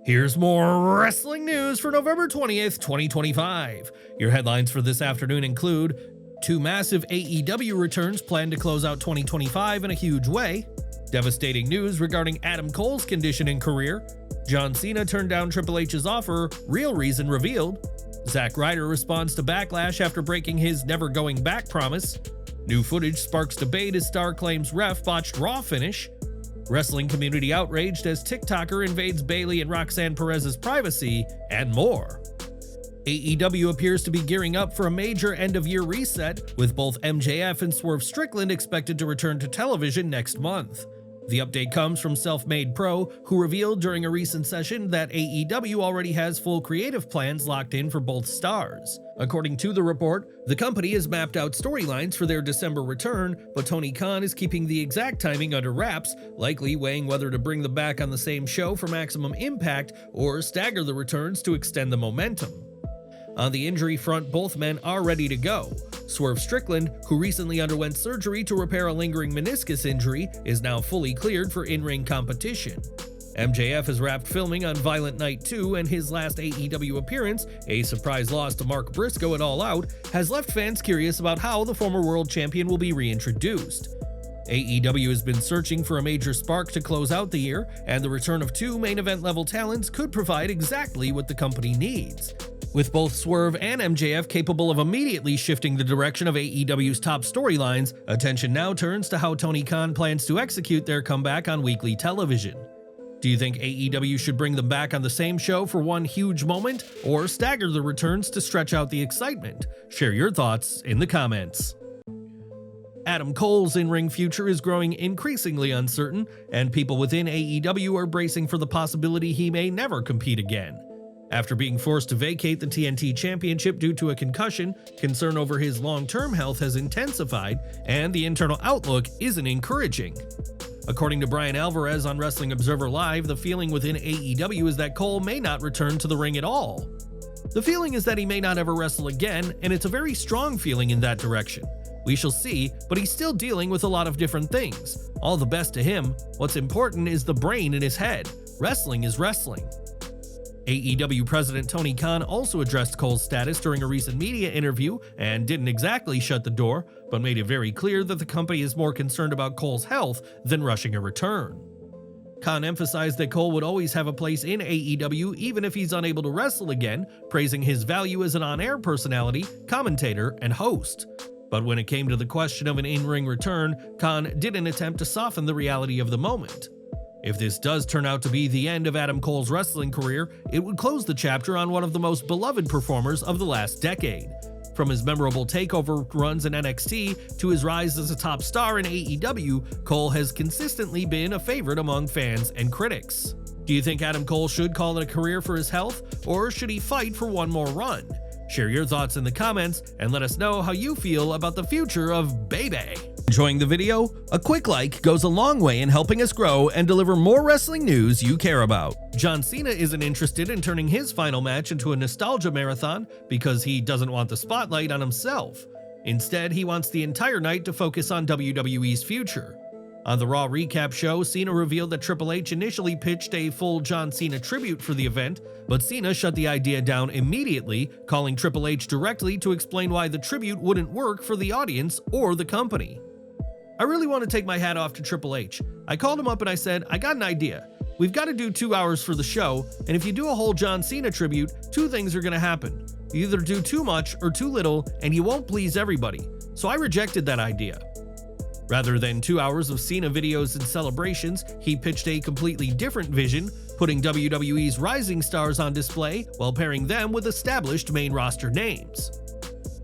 Here's more wrestling news for November 20th, 2025. Your headlines for this afternoon include 2 massive AEW returns planned to close out 2025 in a huge way, devastating news regarding Adam Cole's condition and career, John Cena turned down Triple H's offer, real reason revealed, Zack Ryder responds to Backlash after breaking his never going back promise, new footage sparks debate as Star claims ref botched Raw finish, wrestling community outraged as TikToker invades Bayley and Roxanne Perez's privacy, and more. AEW appears to be gearing up for a major end-of-year reset, with both MJF and Swerve Strickland expected to return to television next month. The update comes from Self-Made Pro, who revealed during a recent session that AEW already has full creative plans locked in for both stars. According to the report, the company has mapped out storylines for their December return, but Tony Khan is keeping the exact timing under wraps, likely weighing whether to bring them back on the same show for maximum impact or stagger the returns to extend the momentum. On the injury front, both men are ready to go. Swerve Strickland, who recently underwent surgery to repair a lingering meniscus injury, is now fully cleared for in-ring competition. MJF has wrapped filming on Violent Night 2, and his last AEW appearance, a surprise loss to Mark Briscoe at All Out, has left fans curious about how the former world champion will be reintroduced. AEW has been searching for a major spark to close out the year, and the return of 2 main event level talents could provide exactly what the company needs. With both Swerve and MJF capable of immediately shifting the direction of AEW's top storylines, attention now turns to how Tony Khan plans to execute their comeback on weekly television. Do you think AEW should bring them back on the same show for one huge moment, or stagger the returns to stretch out the excitement? Share your thoughts in the comments. Adam Cole's in-ring future is growing increasingly uncertain, and people within AEW are bracing for the possibility he may never compete again. After being forced to vacate the TNT Championship due to a concussion, concern over his long-term health has intensified, and the internal outlook isn't encouraging. According to Brian Alvarez on Wrestling Observer Live, the feeling within AEW is that Cole may not return to the ring at all. The feeling is that he may not ever wrestle again, and it's a very strong feeling in that direction. We shall see, but he's still dealing with a lot of different things. All the best to him. What's important is the brain in his head. Wrestling is wrestling. AEW President Tony Khan also addressed Cole's status during a recent media interview and didn't exactly shut the door, but made it very clear that the company is more concerned about Cole's health than rushing a return. Khan emphasized that Cole would always have a place in AEW even if he's unable to wrestle again, praising his value as an on-air personality, commentator, and host. But when it came to the question of an in-ring return, Khan didn't attempt to soften the reality of the moment. If this does turn out to be the end of Adam Cole's wrestling career, it would close the chapter on one of the most beloved performers of the last decade. From his memorable takeover runs in NXT to his rise as a top star in AEW, Cole has consistently been a favorite among fans and critics. Do you think Adam Cole should call it a career for his health, or should he fight for one more run? Share your thoughts in the comments and let us know how you feel about the future of Baby. Enjoying the video? A quick like goes a long way in helping us grow and deliver more wrestling news you care about. John Cena isn't interested in turning his final match into a nostalgia marathon because he doesn't want the spotlight on himself. Instead, he wants the entire night to focus on WWE's future. On the Raw recap show, Cena revealed that Triple H initially pitched a full John Cena tribute for the event, but Cena shut the idea down immediately, calling Triple H directly to explain why the tribute wouldn't work for the audience or the company. I really want to take my hat off to Triple H. I called him up and I said, I got an idea. We've got to do 2 hours for the show, and if you do a whole John Cena tribute, 2 things are going to happen. You either do too much or too little, and you won't please everybody. So I rejected that idea. Rather than 2 hours of Cena videos and celebrations, he pitched a completely different vision, putting WWE's rising stars on display while pairing them with established main roster names.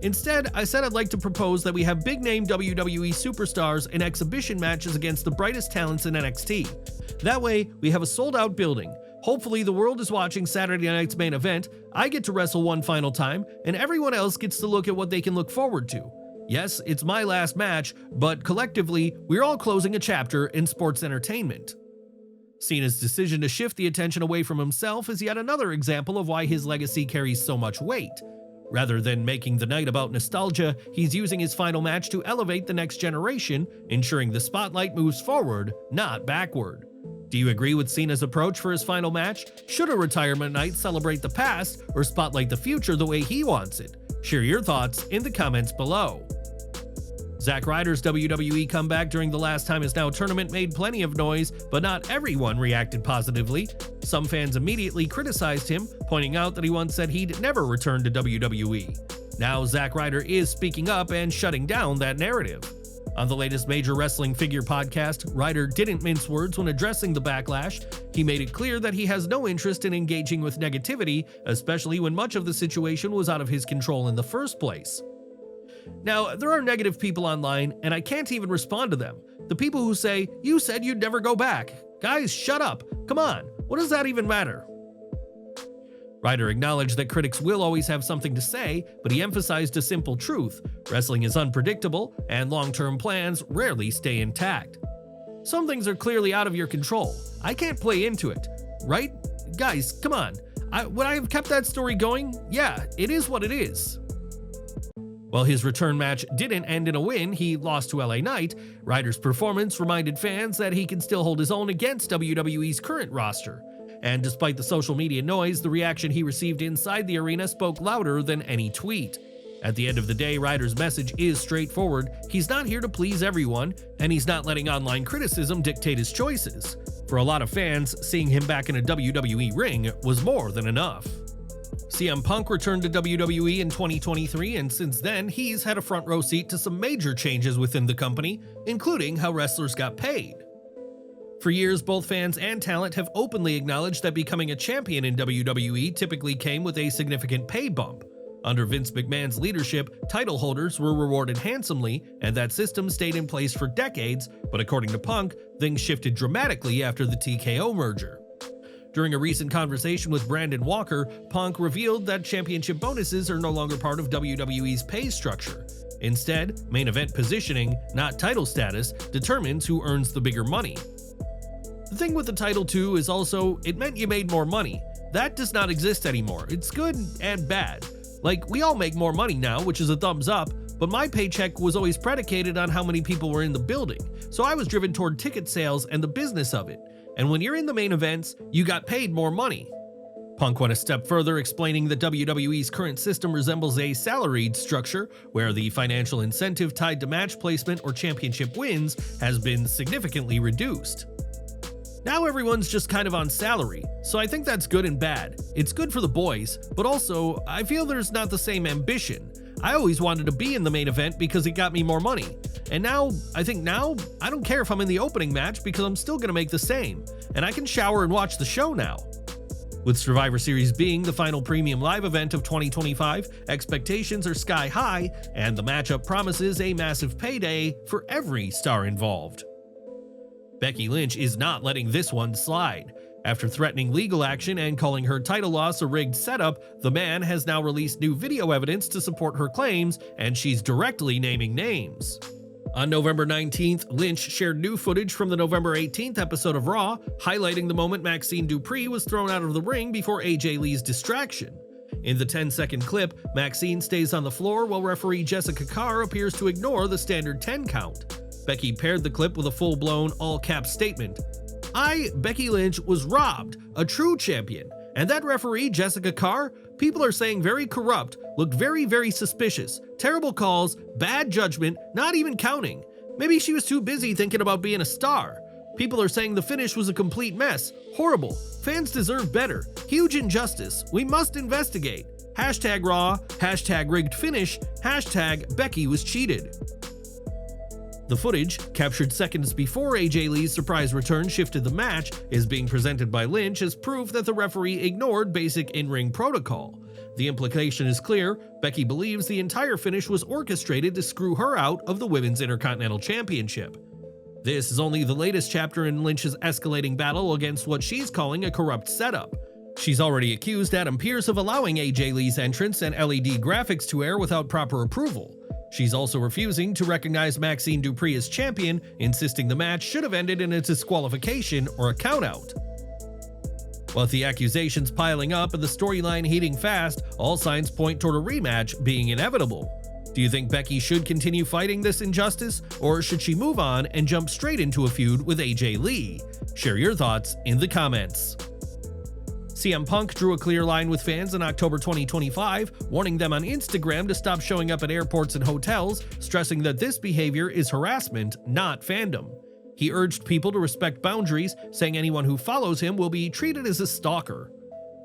Instead, I said I'd like to propose that we have big-name WWE superstars in exhibition matches against the brightest talents in NXT. That way, we have a sold-out building. Hopefully, the world is watching Saturday night's main event, I get to wrestle one final time, and everyone else gets to look at what they can look forward to. Yes, it's my last match, but collectively, we're all closing a chapter in sports entertainment. Cena's decision to shift the attention away from himself is yet another example of why his legacy carries so much weight. Rather than making the night about nostalgia, he's using his final match to elevate the next generation, ensuring the spotlight moves forward, not backward. Do you agree with Cena's approach for his final match? Should a retirement night celebrate the past or spotlight the future the way he wants it? Share your thoughts in the comments below. Zack Ryder's WWE comeback during the Last Time Is Now tournament made plenty of noise, but not everyone reacted positively. Some fans immediately criticized him, pointing out that he once said he'd never return to WWE. Now Zack Ryder is speaking up and shutting down that narrative. On the latest Major Wrestling Figure podcast, Ryder didn't mince words when addressing the Backlash. He made it clear that he has no interest in engaging with negativity, especially when much of the situation was out of his control in the first place. Now, there are negative people online, and I can't even respond to them. The people who say, "You said you'd never go back." Guys, shut up. Come on, what does that even matter? Ryder acknowledged that critics will always have something to say, but he emphasized a simple truth: wrestling is unpredictable, and long-term plans rarely stay intact. Some things are clearly out of your control. I can't play into it, right? Guys, come on. Would I have kept that story going? Yeah, it is what it is. While his return match didn't end in a win, he lost to LA Knight. Ryder's performance reminded fans that he can still hold his own against WWE's current roster. And despite the social media noise, the reaction he received inside the arena spoke louder than any tweet. At the end of the day, Ryder's message is straightforward. He's not here to please everyone, and he's not letting online criticism dictate his choices. For a lot of fans, seeing him back in a WWE ring was more than enough. CM Punk returned to WWE in 2023, and since then, he's had a front row seat to some major changes within the company, including how wrestlers got paid. For years, both fans and talent have openly acknowledged that becoming a champion in WWE typically came with a significant pay bump. Under Vince McMahon's leadership, title holders were rewarded handsomely, and that system stayed in place for decades, but according to Punk, things shifted dramatically after the TKO merger. During a recent conversation with Brandon Walker, Punk revealed that championship bonuses are no longer part of WWE's pay structure. Instead, main event positioning, not title status, determines who earns the bigger money. The thing with the title too is also, it meant you made more money. That does not exist anymore. It's good and bad. Like, we all make more money now, which is a thumbs up, but my paycheck was always predicated on how many people were in the building, so I was driven toward ticket sales and the business of it. And when you're in the main events, you got paid more money. Punk went a step further, explaining that WWE's current system resembles a salaried structure, where the financial incentive tied to match placement or championship wins has been significantly reduced. Now everyone's just kind of on salary, so I think that's good and bad. It's good for the boys, but also, I feel there's not the same ambition. I always wanted to be in the main event because it got me more money. And now, I don't care if I'm in the opening match because I'm still gonna make the same. And I can shower and watch the show now. With Survivor Series being the final premium live event of 2025, expectations are sky high, and the matchup promises a massive payday for every star involved. Becky Lynch is not letting this one slide. After threatening legal action and calling her title loss a rigged setup, the man has now released new video evidence to support her claims, and she's directly naming names. On November 19th, Lynch shared new footage from the November 18th episode of Raw, highlighting the moment Maxine Dupree was thrown out of the ring before AJ Lee's distraction. In the 10-second clip, Maxine stays on the floor while referee Jessica Carr appears to ignore the standard 10 count. Becky paired the clip with a full-blown, all-caps statement. Becky Lynch, was robbed, a true champion. And that referee, Jessica Carr, people are saying very corrupt, looked very, very suspicious, terrible calls, bad judgment, not even counting. Maybe she was too busy thinking about being a star. People are saying the finish was a complete mess, horrible, fans deserve better, huge injustice, we must investigate. Hashtag Raw, hashtag rigged finish, hashtag Becky was cheated. The footage, captured seconds before AJ Lee's surprise return shifted the match, is being presented by Lynch as proof that the referee ignored basic in-ring protocol. The implication is clear: Becky believes the entire finish was orchestrated to screw her out of the Women's Intercontinental Championship. This is only the latest chapter in Lynch's escalating battle against what she's calling a corrupt setup. She's already accused Adam Pearce of allowing AJ Lee's entrance and LED graphics to air without proper approval. She's also refusing to recognize Maxine Dupree as champion, insisting the match should have ended in a disqualification or a countout. With the accusations piling up and the storyline heating fast, all signs point toward a rematch being inevitable. Do you think Becky should continue fighting this injustice, or should she move on and jump straight into a feud with AJ Lee? Share your thoughts in the comments. CM Punk drew a clear line with fans in October 2025, warning them on Instagram to stop showing up at airports and hotels, stressing that this behavior is harassment, not fandom. He urged people to respect boundaries, saying anyone who follows him will be treated as a stalker.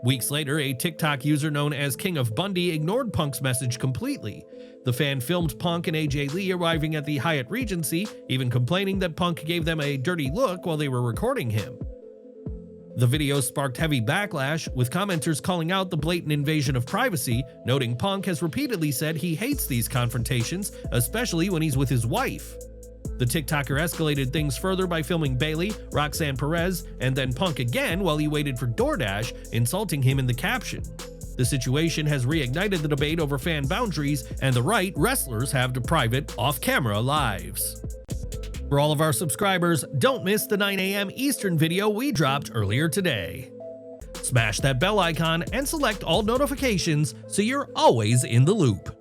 Weeks later, a TikTok user known as King of Bundy ignored Punk's message completely. The fan filmed Punk and AJ Lee arriving at the Hyatt Regency, even complaining that Punk gave them a dirty look while they were recording him. The video sparked heavy backlash, with commenters calling out the blatant invasion of privacy, noting Punk has repeatedly said he hates these confrontations, especially when he's with his wife. The TikToker escalated things further by filming Bayley, Roxanne, Perez, and then Punk again while he waited for DoorDash, insulting him in the caption. The situation has reignited the debate over fan boundaries and the right wrestlers have to private, off-camera lives. For all of our subscribers, don't miss the 9 a.m. Eastern video we dropped earlier today. Smash that bell icon and select all notifications so you're always in the loop.